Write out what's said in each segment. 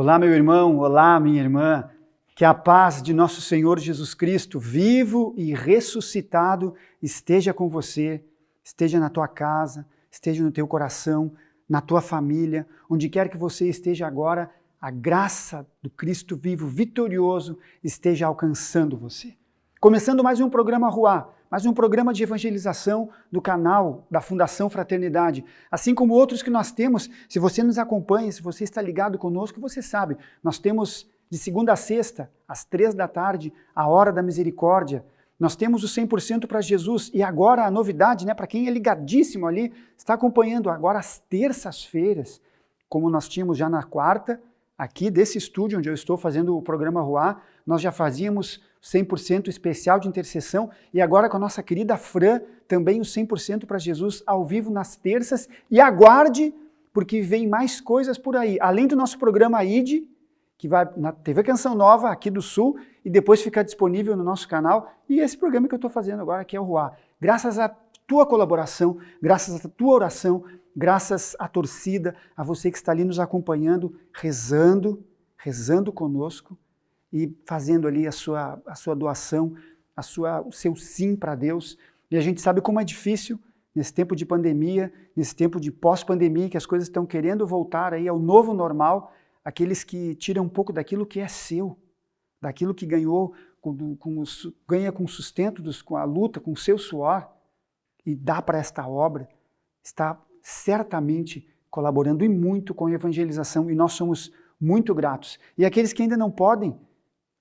Olá, meu irmão, olá, minha irmã. Que a paz de nosso Senhor Jesus Cristo, vivo e ressuscitado, esteja com você, esteja na tua casa, esteja no teu coração, na tua família, onde quer que você esteja agora, a graça do Cristo vivo, vitorioso, esteja alcançando você. Começando mais um programa Ruá, mais um programa de evangelização do canal da Fundação Fraternidade. Assim como outros que nós temos, se você nos acompanha, se você está ligado conosco, você sabe, nós temos de segunda a sexta, às 3 da tarde, a Hora da Misericórdia. Nós temos o 100% para Jesus e agora a novidade, para quem é ligadíssimo ali, está acompanhando agora às terças-feiras, como nós tínhamos já na quarta, aqui desse estúdio onde eu estou fazendo o programa Ruá, nós já fazíamos 100% especial de intercessão e agora com a nossa querida Fran, também o 100% para Jesus ao vivo nas terças. E aguarde, porque vem mais coisas por aí. Além do nosso programa ID, que vai na TV Canção Nova aqui do Sul e depois fica disponível no nosso canal. E esse programa que eu estou fazendo agora, que é o Ruá. Graças à tua colaboração, graças à tua oração, graças à torcida, a você que está ali nos acompanhando, rezando conosco e fazendo ali a sua doação, o seu sim para Deus. E a gente sabe como é difícil nesse tempo de pandemia, nesse tempo de pós-pandemia, que as coisas estão querendo voltar aí ao novo normal, aqueles que tiram um pouco daquilo que é seu, daquilo que ganhou, ganha com sustento, com a luta, com o seu suor, e dá para esta obra, está certamente colaborando e muito com a evangelização, e nós somos muito gratos. E aqueles que ainda não podem,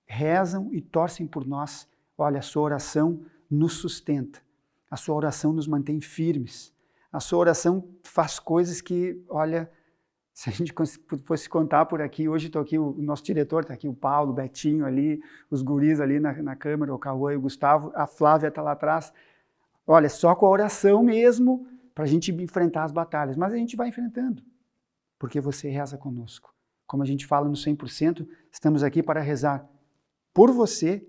rezam e torcem por nós. Olha, a sua oração nos sustenta, a sua oração nos mantém firmes, a sua oração faz coisas que, olha, se a gente fosse contar por aqui, hoje estou aqui, o nosso diretor está aqui, o Paulo, o Betinho ali, os guris ali na câmera, o Cauã e o Gustavo, a Flávia está lá atrás. Olha, só com a oração mesmo para a gente enfrentar as batalhas, mas a gente vai enfrentando, porque você reza conosco. Como a gente fala no 100%, estamos aqui para rezar por você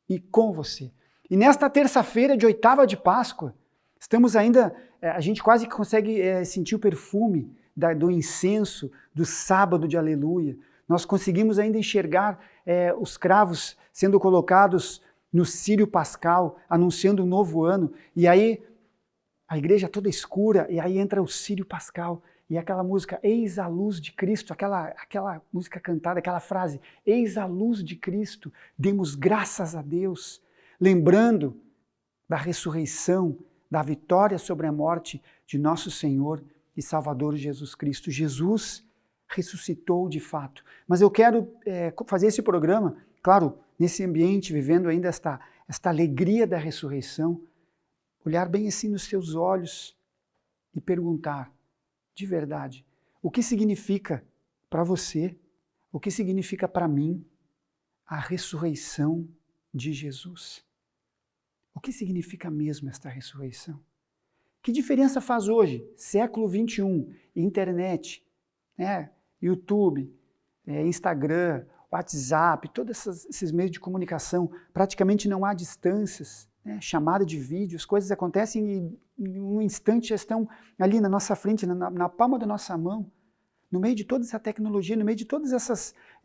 e com você. E nesta terça-feira de 8ª de Páscoa, estamos ainda, a gente quase consegue sentir o perfume do incenso, do sábado de aleluia. Nós conseguimos ainda enxergar os cravos sendo colocados no círio pascal, anunciando um novo ano. E aí a igreja toda escura, e aí entra o círio pascal. E aquela música, eis a luz de Cristo, aquela música cantada, aquela frase, eis a luz de Cristo, demos graças a Deus, lembrando da ressurreição, da vitória sobre a morte de nosso Senhor e Salvador Jesus Cristo. Jesus ressuscitou de fato. Mas eu quero fazer esse programa, claro, nesse ambiente, vivendo ainda esta alegria da ressurreição, olhar bem assim nos seus olhos e perguntar, de verdade, o que significa para você, o que significa para mim a ressurreição de Jesus? O que significa mesmo esta ressurreição? Que diferença faz hoje, século 21, internet, YouTube, Instagram, WhatsApp, todos esses meios de comunicação, praticamente não há distâncias, chamada de vídeo, as coisas acontecem e em um instante já estão ali na nossa frente, na palma da nossa mão, no meio de toda essa tecnologia, no meio de todas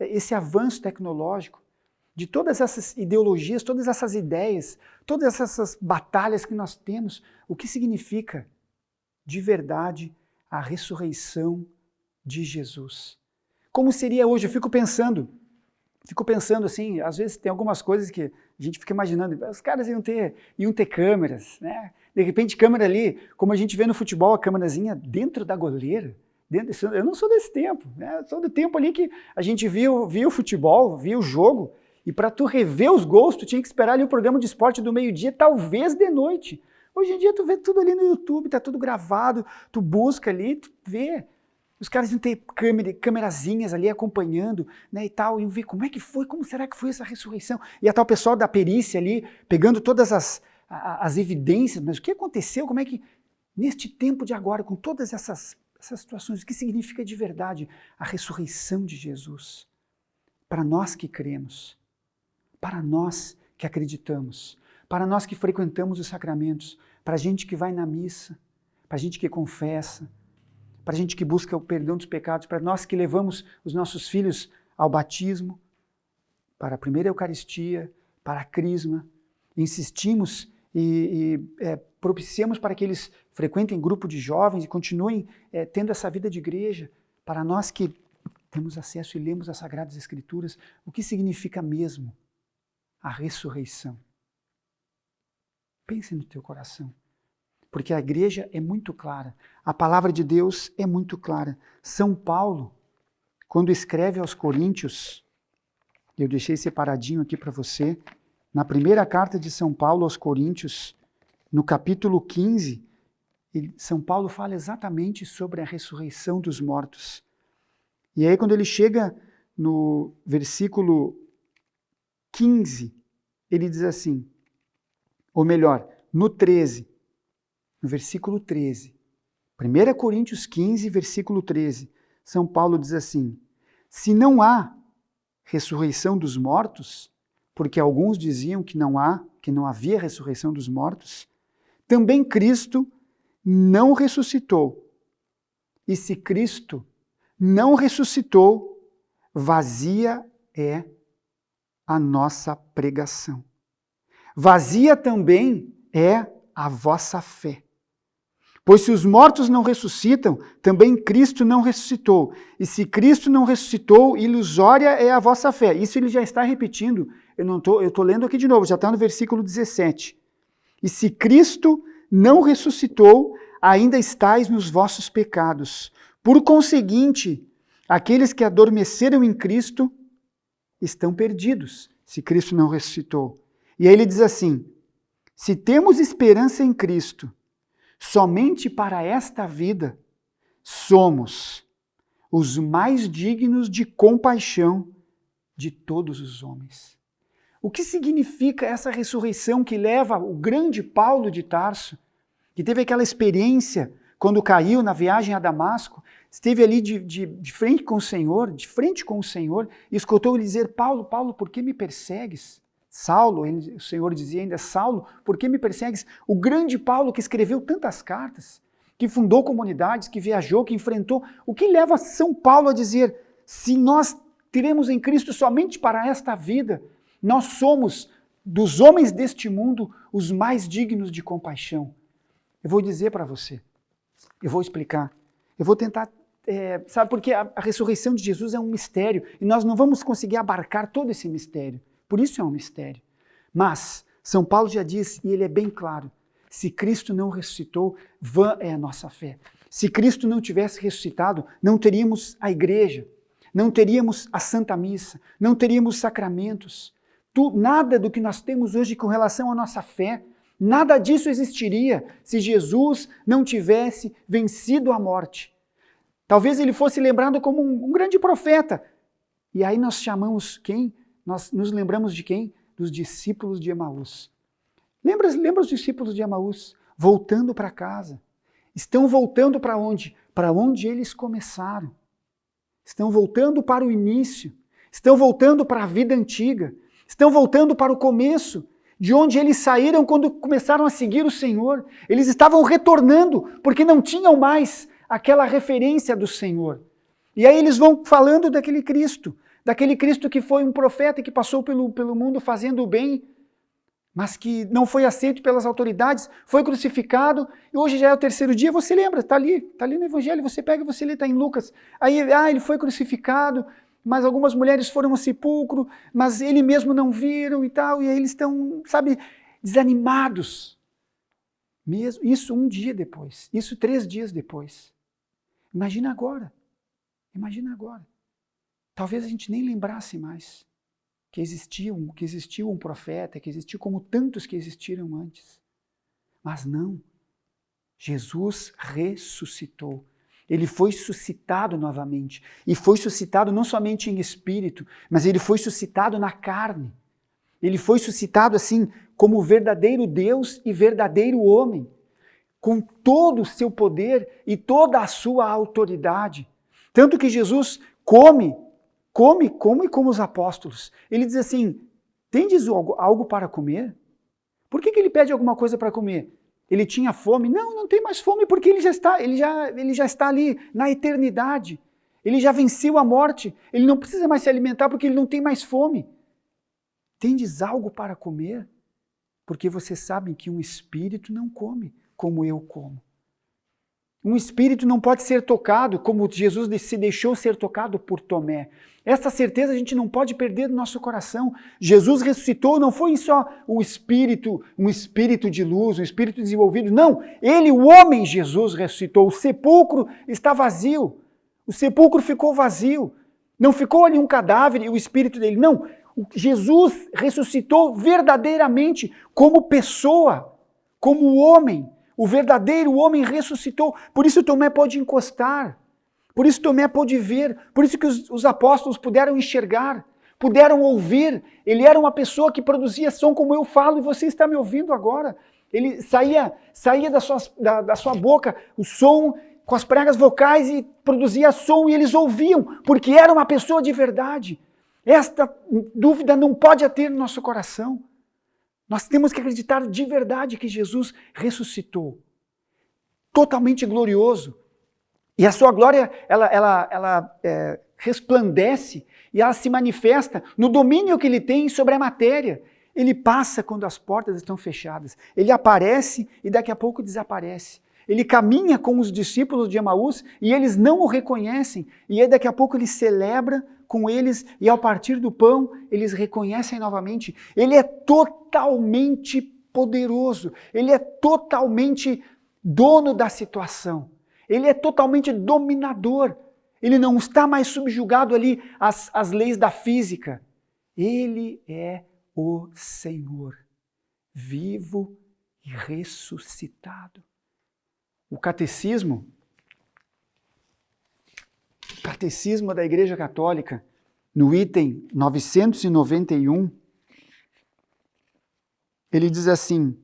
esse avanço tecnológico, de todas essas ideologias, todas essas ideias, todas essas batalhas que nós temos, o que significa de verdade a ressurreição de Jesus? Como seria hoje? Eu fico pensando assim, às vezes tem algumas coisas que a gente fica imaginando, os caras iam ter câmeras, De repente câmera ali, como a gente vê no futebol, a câmerazinha dentro da goleira. Eu não sou desse tempo, sou do tempo ali que a gente via o futebol, via o jogo, e para tu rever os gols, tu tinha que esperar ali o programa de esporte do meio-dia, talvez de noite. Hoje em dia tu vê tudo ali no YouTube, tá tudo gravado, tu busca ali, tu vê. Os caras iam ter câmerazinhas ali acompanhando, e tal, e ver como é que foi, como será que foi essa ressurreição? E a tal pessoal da perícia ali, pegando todas as evidências, mas o que aconteceu, como é que, neste tempo de agora, com todas essas situações, o que significa de verdade a ressurreição de Jesus? Para nós que cremos, para nós que acreditamos, para nós que frequentamos os sacramentos, para a gente que vai na missa, para a gente que confessa, para a gente que busca o perdão dos pecados, para nós que levamos os nossos filhos ao batismo, para a primeira Eucaristia, para a Crisma. Insistimos e propiciamos para que eles frequentem grupo de jovens e continuem tendo essa vida de igreja. Para nós que temos acesso e lemos as Sagradas Escrituras, o que significa mesmo a ressurreição? Pense no teu coração, porque a igreja é muito clara, a palavra de Deus é muito clara. São Paulo, quando escreve aos Coríntios, eu deixei separadinho aqui para você, na primeira carta de São Paulo aos Coríntios, no capítulo 15, São Paulo fala exatamente sobre a ressurreição dos mortos. E aí quando ele chega no versículo 15, ele diz assim, ou melhor, no 13, no versículo 13, 1 Coríntios 15, versículo 13, São Paulo diz assim, se não há ressurreição dos mortos, porque alguns diziam que não havia ressurreição dos mortos, também Cristo não ressuscitou. E se Cristo não ressuscitou, vazia é a nossa pregação. Vazia também é a vossa fé. Pois se os mortos não ressuscitam, também Cristo não ressuscitou. E se Cristo não ressuscitou, ilusória é a vossa fé. Isso ele já está repetindo. Eu estou lendo aqui de novo, já está no versículo 17. E se Cristo não ressuscitou, ainda estáis nos vossos pecados. Por conseguinte, aqueles que adormeceram em Cristo estão perdidos, se Cristo não ressuscitou. E aí ele diz assim, se temos esperança em Cristo, somente para esta vida, somos os mais dignos de compaixão de todos os homens. O que significa essa ressurreição que leva o grande Paulo de Tarso, que teve aquela experiência quando caiu na viagem a Damasco, esteve ali de frente com o Senhor, e escutou ele dizer, Paulo, Paulo, por que me persegues? Saulo, o Senhor dizia ainda, Saulo, por que me persegues? O grande Paulo que escreveu tantas cartas, que fundou comunidades, que viajou, que enfrentou, o que leva São Paulo a dizer, se nós teremos em Cristo somente para esta vida, nós somos, dos homens deste mundo, os mais dignos de compaixão. Eu vou dizer para você, eu vou explicar, eu vou tentar, sabe, porque a ressurreição de Jesus é um mistério, e nós não vamos conseguir abarcar todo esse mistério, por isso é um mistério. Mas, São Paulo já diz, e ele é bem claro, se Cristo não ressuscitou, vã é a nossa fé. Se Cristo não tivesse ressuscitado, não teríamos a igreja, não teríamos a Santa Missa, não teríamos sacramentos. Nada do que nós temos hoje com relação à nossa fé, nada disso existiria se Jesus não tivesse vencido a morte. Talvez ele fosse lembrado como um grande profeta. E aí nós chamamos quem? Nós nos lembramos de quem? Dos discípulos de Emaús. Lembra os discípulos de Emaús? Voltando para casa. Estão voltando para onde? Para onde eles começaram. Estão voltando para o início. Estão voltando para a vida antiga. Estão voltando para o começo, de onde eles saíram quando começaram a seguir o Senhor. Eles estavam retornando, porque não tinham mais aquela referência do Senhor. E aí eles vão falando daquele Cristo que foi um profeta e que passou pelo mundo fazendo o bem, mas que não foi aceito pelas autoridades, foi crucificado, e hoje já é o terceiro dia, você lembra, está ali no Evangelho, você pega e você lê, está em Lucas. Aí, ele foi crucificado, mas algumas mulheres foram ao sepulcro, mas ele mesmo não viram e tal, e aí eles estão, sabe, desanimados. Mesmo, isso um dia depois, isso 3 dias depois. Imagina agora. Talvez a gente nem lembrasse mais que existiu um profeta, que existiu como tantos que existiram antes. Mas não. Jesus ressuscitou. Ele foi suscitado novamente. E foi suscitado não somente em espírito, mas ele foi suscitado na carne. Ele foi suscitado assim como verdadeiro Deus e verdadeiro homem, com todo o seu poder e toda a sua autoridade. Tanto que Jesus come como os apóstolos. Ele diz assim, tendes algo para comer? Por que ele pede alguma coisa para comer? Ele tinha fome? Não tem mais fome porque ele já está ali na eternidade. Ele já venceu a morte. Ele não precisa mais se alimentar porque ele não tem mais fome. Tendes algo para comer? Porque vocês sabem que um espírito não come como eu como. Um espírito não pode ser tocado como Jesus se deixou ser tocado por Tomé. Essa certeza a gente não pode perder do nosso coração. Jesus ressuscitou, não foi só um espírito de luz, um espírito desenvolvido. Não, ele, o homem Jesus, ressuscitou. O sepulcro está vazio. O sepulcro ficou vazio. Não ficou ali um cadáver e o espírito dele. Não, Jesus ressuscitou verdadeiramente como pessoa, como homem. O verdadeiro homem ressuscitou. Por isso Tomé pode encostar. Por isso Tomé pôde ver. Por isso que os apóstolos puderam enxergar, puderam ouvir. Ele era uma pessoa que produzia som como eu falo e você está me ouvindo agora. Ele saía da sua boca o som com as pregas vocais e produzia som e eles ouviam, porque era uma pessoa de verdade. Esta dúvida não pode ter no nosso coração. Nós temos que acreditar de verdade que Jesus ressuscitou. Totalmente glorioso. E a sua glória, ela resplandece e ela se manifesta no domínio que ele tem sobre a matéria. Ele passa quando as portas estão fechadas. Ele aparece e daqui a pouco desaparece. Ele caminha com os discípulos de Emaús e eles não o reconhecem. E aí daqui a pouco ele celebra com eles e ao partir do pão eles reconhecem novamente. Ele é totalmente poderoso. Ele é totalmente dono da situação. Ele é totalmente dominador. Ele não está mais subjugado ali às leis da física. Ele é o Senhor, vivo e ressuscitado. O catecismo da Igreja Católica, no item 991, ele diz assim: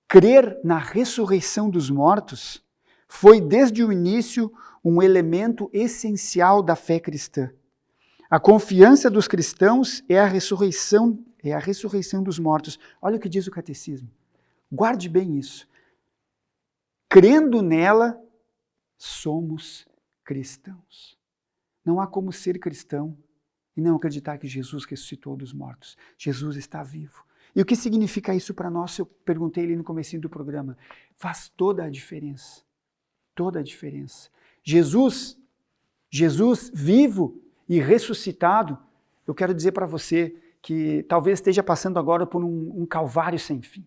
crer na ressurreição dos mortos foi desde o início um elemento essencial da fé cristã. A confiança dos cristãos é a ressurreição dos mortos. Olha o que diz o catecismo. Guarde bem isso. Crendo nela, somos cristãos. Não há como ser cristão e não acreditar que Jesus ressuscitou dos mortos. Jesus está vivo. E o que significa isso para nós? Eu perguntei ali no comecinho do programa. Faz toda a diferença. Toda a diferença. Jesus vivo e ressuscitado, eu quero dizer para você que talvez esteja passando agora por um calvário sem fim.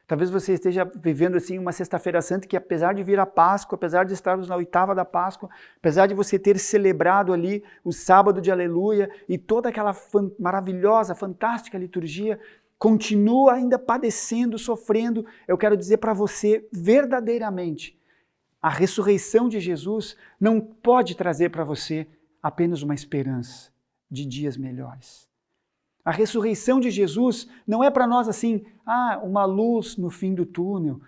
Talvez você esteja vivendo assim uma sexta-feira santa que apesar de vir a Páscoa, apesar de estarmos na 8ª da Páscoa, apesar de você ter celebrado ali o sábado de aleluia e toda aquela maravilhosa, fantástica liturgia, continua ainda padecendo, sofrendo. Eu quero dizer para você verdadeiramente, a ressurreição de Jesus não pode trazer para você apenas uma esperança de dias melhores. A ressurreição de Jesus não é para nós assim, uma luz no fim do túnel.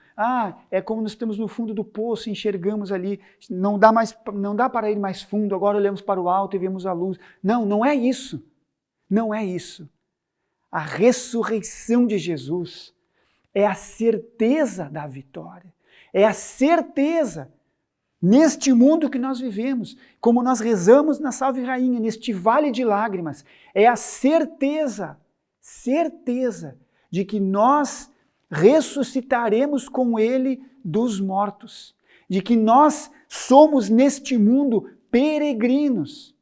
É como nós estamos no fundo do poço e enxergamos ali, não dá para ir mais fundo, agora olhamos para o alto e vemos a luz. Não é isso. Não é isso. A ressurreição de Jesus é a certeza da vitória. É a certeza, neste mundo que nós vivemos, como nós rezamos na Salve Rainha, neste vale de lágrimas, é a certeza de que nós ressuscitaremos com Ele dos mortos, de que nós somos neste mundo peregrinos,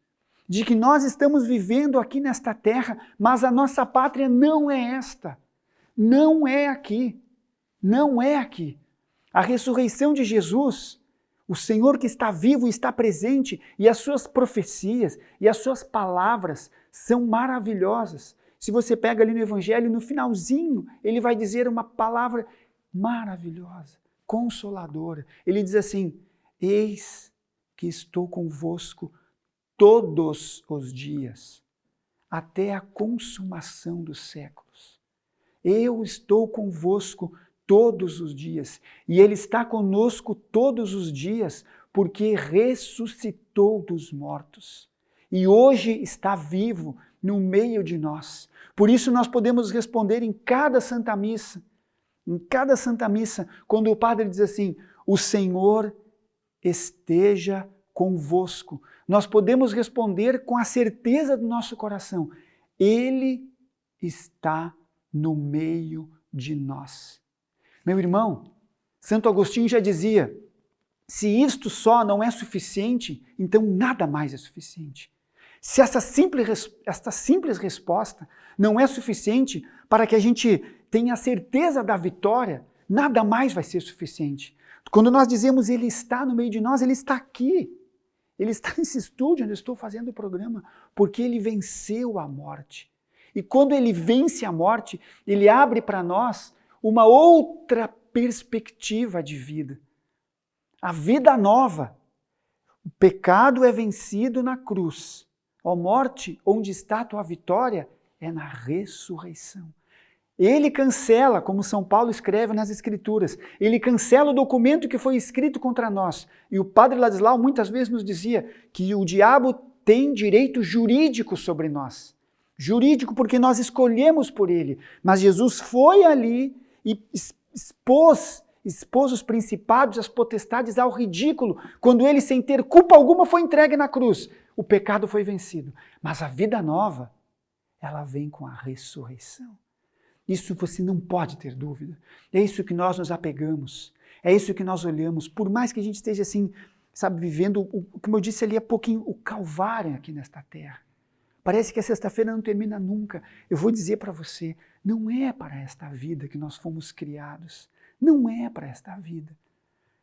de que nós estamos vivendo aqui nesta terra, mas a nossa pátria não é esta, não é aqui, não é aqui. A ressurreição de Jesus, o Senhor que está vivo e está presente, e as suas profecias e as suas palavras são maravilhosas. Se você pega ali no Evangelho, no finalzinho, ele vai dizer uma palavra maravilhosa, consoladora. Ele diz assim: eis que estou convosco todos os dias, até a consumação dos séculos. Eu estou convosco todos os dias. E Ele está conosco todos os dias, porque ressuscitou dos mortos. E hoje está vivo no meio de nós. Por isso nós podemos responder em cada Santa Missa, quando o padre diz assim: o Senhor esteja convosco. Nós podemos responder com a certeza do nosso coração: Ele está no meio de nós. Meu irmão, Santo Agostinho já dizia: se isto só não é suficiente, então nada mais é suficiente. Se essa simples resposta não é suficiente para que a gente tenha certeza da vitória, nada mais vai ser suficiente. Quando nós dizemos Ele está no meio de nós, Ele está aqui. Ele está nesse estúdio onde eu estou fazendo o programa, porque Ele venceu a morte. E quando Ele vence a morte, Ele abre para nós uma outra perspectiva de vida. A vida nova. O pecado é vencido na cruz. A morte, onde está a tua vitória, é na ressurreição. Ele cancela, como São Paulo escreve nas Escrituras, ele cancela o documento que foi escrito contra nós. E o padre Ladislau muitas vezes nos dizia que o diabo tem direito jurídico sobre nós. Jurídico porque nós escolhemos por ele. Mas Jesus foi ali e expôs os principados, as potestades ao ridículo, quando ele, sem ter culpa alguma, foi entregue na cruz. O pecado foi vencido. Mas a vida nova, ela vem com a ressurreição. Isso você não pode ter dúvida. É isso que nós nos apegamos. É isso que nós olhamos. Por mais que a gente esteja assim, sabe, vivendo, como eu disse ali há pouquinho, o calvário aqui nesta terra. Parece que a sexta-feira não termina nunca. Eu vou dizer para você, não é para esta vida que nós fomos criados. Não é para esta vida.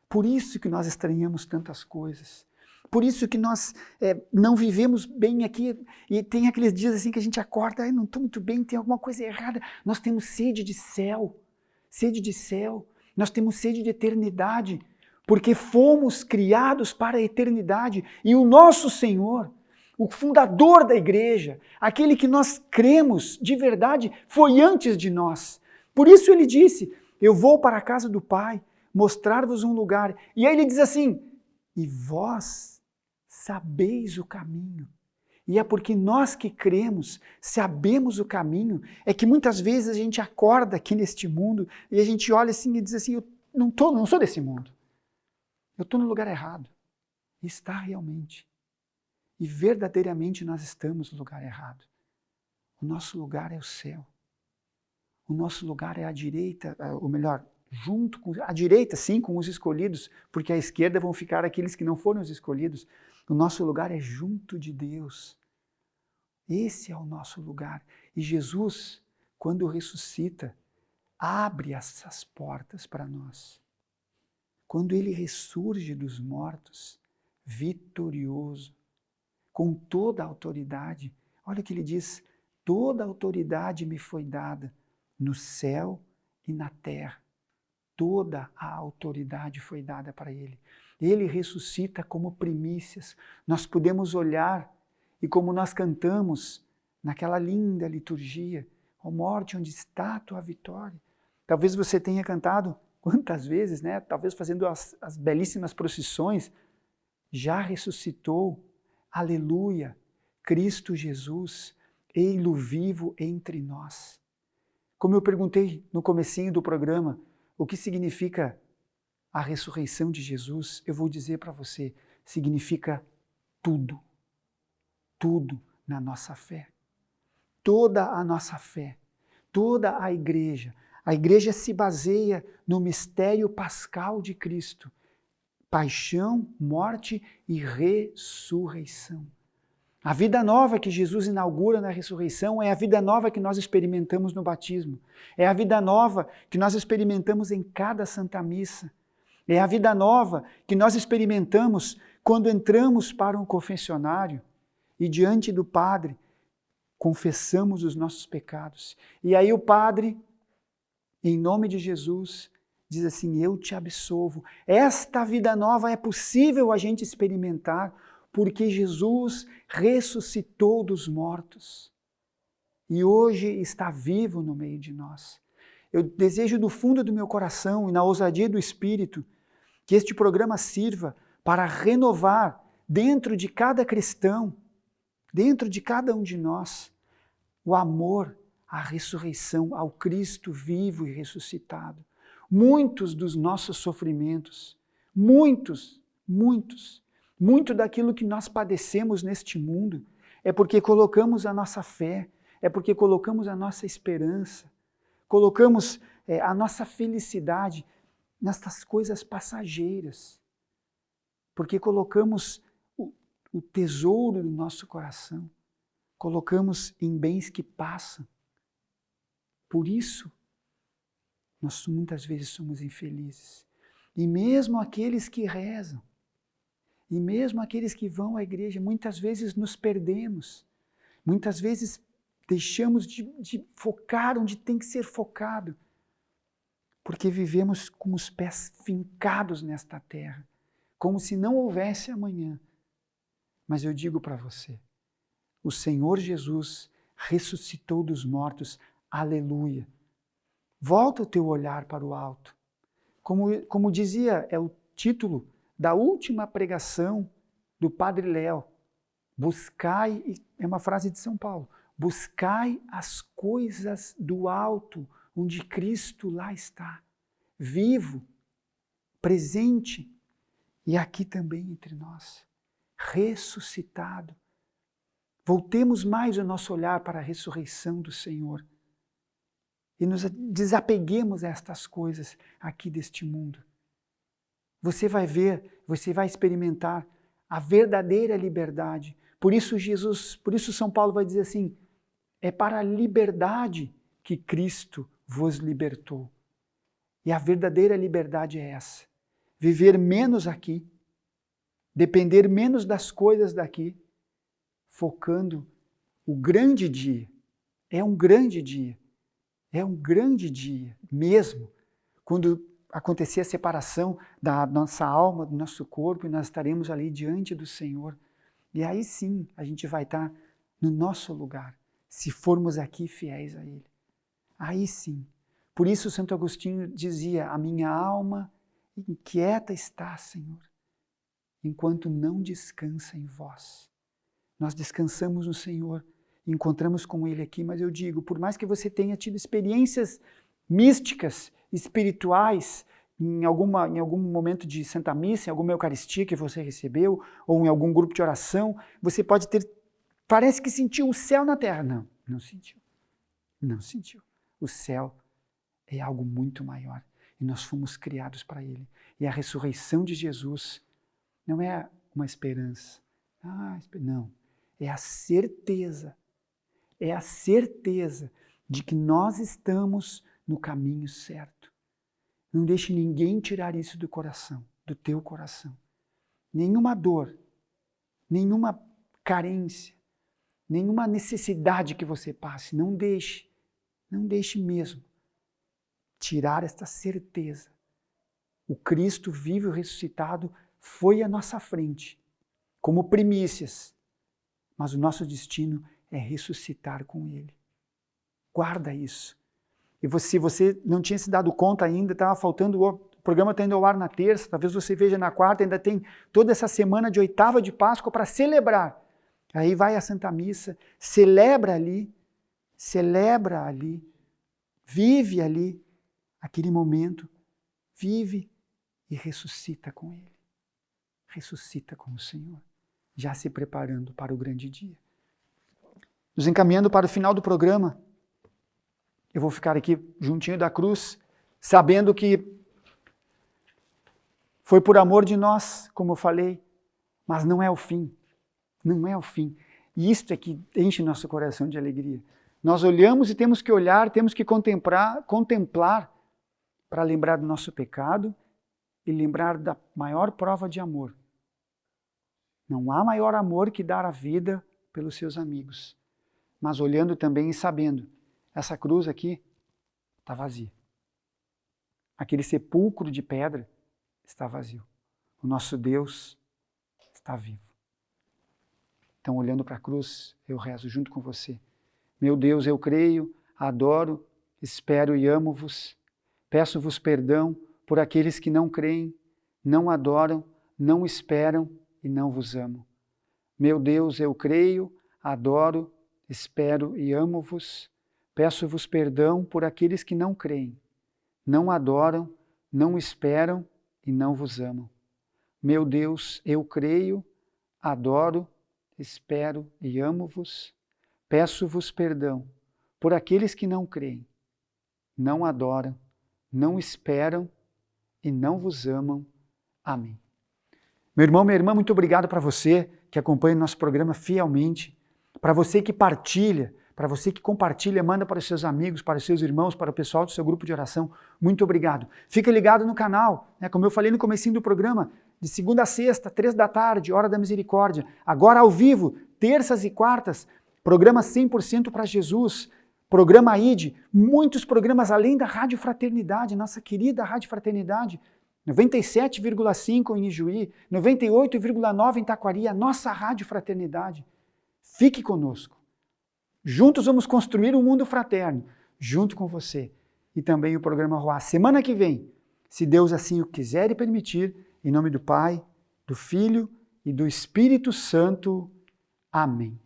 Por isso que nós estranhamos tantas coisas. Por isso que nós não vivemos bem aqui, e tem aqueles dias assim que a gente acorda, não estou muito bem, tem alguma coisa errada. Nós temos sede de céu, nós temos sede de eternidade, porque fomos criados para a eternidade, e o nosso Senhor, o fundador da igreja, aquele que nós cremos de verdade, foi antes de nós. Por isso ele disse, eu vou para a casa do Pai, mostrar-vos um lugar. E aí ele diz assim, e vós sabeis o caminho. E é porque nós que cremos, sabemos o caminho, é que muitas vezes a gente acorda aqui neste mundo e a gente olha assim e diz assim, eu não sou desse mundo. Eu estou no lugar errado. E está realmente. E verdadeiramente nós estamos no lugar errado. O nosso lugar é o céu. O nosso lugar é a direita, ou melhor, junto com a direita, sim, com os escolhidos, porque à esquerda vão ficar aqueles que não foram os escolhidos. O nosso lugar é junto de Deus. Esse é o nosso lugar. E Jesus, quando ressuscita, abre essas portas para nós. Quando ele ressurge dos mortos, vitorioso, com toda a autoridade, olha o que ele diz, toda a autoridade me foi dada no céu e na terra. Toda a autoridade foi dada para ele. Ele ressuscita como primícias. Nós podemos olhar e como nós cantamos naquela linda liturgia, ó morte, onde está a tua vitória. Talvez você tenha cantado quantas vezes, né? Talvez fazendo as belíssimas procissões. Já ressuscitou, aleluia, Cristo Jesus, ei-lo vivo entre nós. Como eu perguntei no comecinho do programa, o que significa a ressurreição de Jesus? Eu vou dizer para você, significa tudo. Tudo na nossa fé. Toda a nossa fé, toda a igreja. A igreja se baseia no mistério pascal de Cristo. Paixão, morte e ressurreição. A vida nova que Jesus inaugura na ressurreição é a vida nova que nós experimentamos no batismo. É a vida nova que nós experimentamos em cada Santa Missa. É a vida nova que nós experimentamos quando entramos para um confessionário e diante do Padre confessamos os nossos pecados. E aí o Padre, em nome de Jesus, diz assim, eu te absolvo. Esta vida nova é possível a gente experimentar porque Jesus ressuscitou dos mortos e hoje está vivo no meio de nós. Eu desejo do fundo do meu coração e na ousadia do Espírito que este programa sirva para renovar dentro de cada cristão, dentro de cada um de nós, o amor à ressurreição, ao Cristo vivo e ressuscitado. Muitos dos nossos sofrimentos, muitos, Muito daquilo que nós padecemos neste mundo é porque colocamos a nossa fé, é porque colocamos a nossa esperança, colocamos a nossa felicidade nestas coisas passageiras, porque colocamos o tesouro do nosso coração, colocamos em bens que passam. Por isso, nós muitas vezes somos infelizes. E mesmo aqueles que rezam, e mesmo aqueles que vão à igreja, muitas vezes nos perdemos, muitas vezes deixamos de focar onde tem que ser focado, porque vivemos com os pés fincados nesta terra, como se não houvesse amanhã. Mas eu digo para você, o Senhor Jesus ressuscitou dos mortos, aleluia. Volta o teu olhar para o alto. Como dizia, é o título da última pregação do Padre Léo, buscai, é uma frase de São Paulo, buscai as coisas do alto, onde Cristo lá está, vivo, presente, e aqui também entre nós, ressuscitado. Voltemos mais o nosso olhar para a ressurreição do Senhor e nos desapeguemos a estas coisas aqui deste mundo. Você vai ver, você vai experimentar a verdadeira liberdade. Por isso São Paulo vai dizer assim, é para a liberdade que Cristo vos libertou. E a verdadeira liberdade é essa, viver menos aqui, depender menos das coisas daqui, focando o grande dia. É um grande dia mesmo, quando acontecer a separação da nossa alma, do nosso corpo, e nós estaremos ali diante do Senhor. E aí sim, a gente vai estar no nosso lugar, se formos aqui fiéis a Ele. Aí sim. Por isso Santo Agostinho dizia, a minha alma inquieta está, Senhor, enquanto não descansa em vós. Nós descansamos no Senhor, encontramos com Ele aqui, mas eu digo, por mais que você tenha tido experiências místicas, espirituais, em algum momento de Santa Missa, em alguma Eucaristia que você recebeu, ou em algum grupo de oração, você pode ter, parece que sentiu o céu na terra. Não, não sentiu. Não sentiu. O céu é algo muito maior, e nós fomos criados para Ele. E a ressurreição de Jesus não é uma esperança. Não, é a certeza de que nós estamos no caminho certo. Não deixe ninguém tirar isso do coração, do teu coração. Nenhuma dor, nenhuma carência, nenhuma necessidade que você passe, não deixe mesmo tirar esta certeza. O Cristo vivo e ressuscitado foi à nossa frente, como primícias, mas o nosso destino é ressuscitar com Ele. Guarda isso. E se você não tinha se dado conta ainda, estava faltando, o programa está indo ao ar na terça, talvez você veja na quarta, ainda tem toda essa semana de oitava de Páscoa para celebrar. Aí vai à Santa Missa, celebra ali, vive ali aquele momento, vive e ressuscita com Ele. Ressuscita com o Senhor, já se preparando para o grande dia. Nos encaminhando para o final do programa, eu vou ficar aqui juntinho da cruz, sabendo que foi por amor de nós, como eu falei, mas não é o fim. Não é o fim. E isto é que enche nosso coração de alegria. Nós olhamos e temos que olhar, temos que contemplar para lembrar do nosso pecado e lembrar da maior prova de amor. Não há maior amor que dar a vida pelos seus amigos. Mas olhando também e sabendo, essa cruz aqui está vazia. Aquele sepulcro de pedra está vazio. O nosso Deus está vivo. Então, olhando para a cruz, eu rezo junto com você. Meu Deus, eu creio, adoro, espero e amo-vos. Peço-vos perdão por aqueles que não creem, não adoram, não esperam e não vos amam. Meu Deus, eu creio, adoro, espero e amo-vos. Peço-vos perdão por aqueles que não creem, não adoram, não esperam e não vos amam. Meu Deus, eu creio, adoro, espero e amo-vos. Peço-vos perdão por aqueles que não creem, não adoram, não esperam e não vos amam. Amém. Meu irmão, minha irmã, muito obrigado para você que acompanha o nosso programa fielmente, para você que partilha, para você que compartilha, manda para os seus amigos, para os seus irmãos, para o pessoal do seu grupo de oração. Muito obrigado. Fica ligado no canal, né? Como eu falei no comecinho do programa, de segunda a sexta, 3 da tarde, Hora da Misericórdia. Agora ao vivo, terças e quartas, programa 100% para Jesus, programa ID, muitos programas além da Rádio Fraternidade, nossa querida Rádio Fraternidade, 97,5 em Ijuí, 98,9 em Taquari, a nossa Rádio Fraternidade. Fique conosco. Juntos vamos construir um mundo fraterno, junto com você. E também o programa Roá. Semana que vem, se Deus assim o quiser e permitir, em nome do Pai, do Filho e do Espírito Santo. Amém.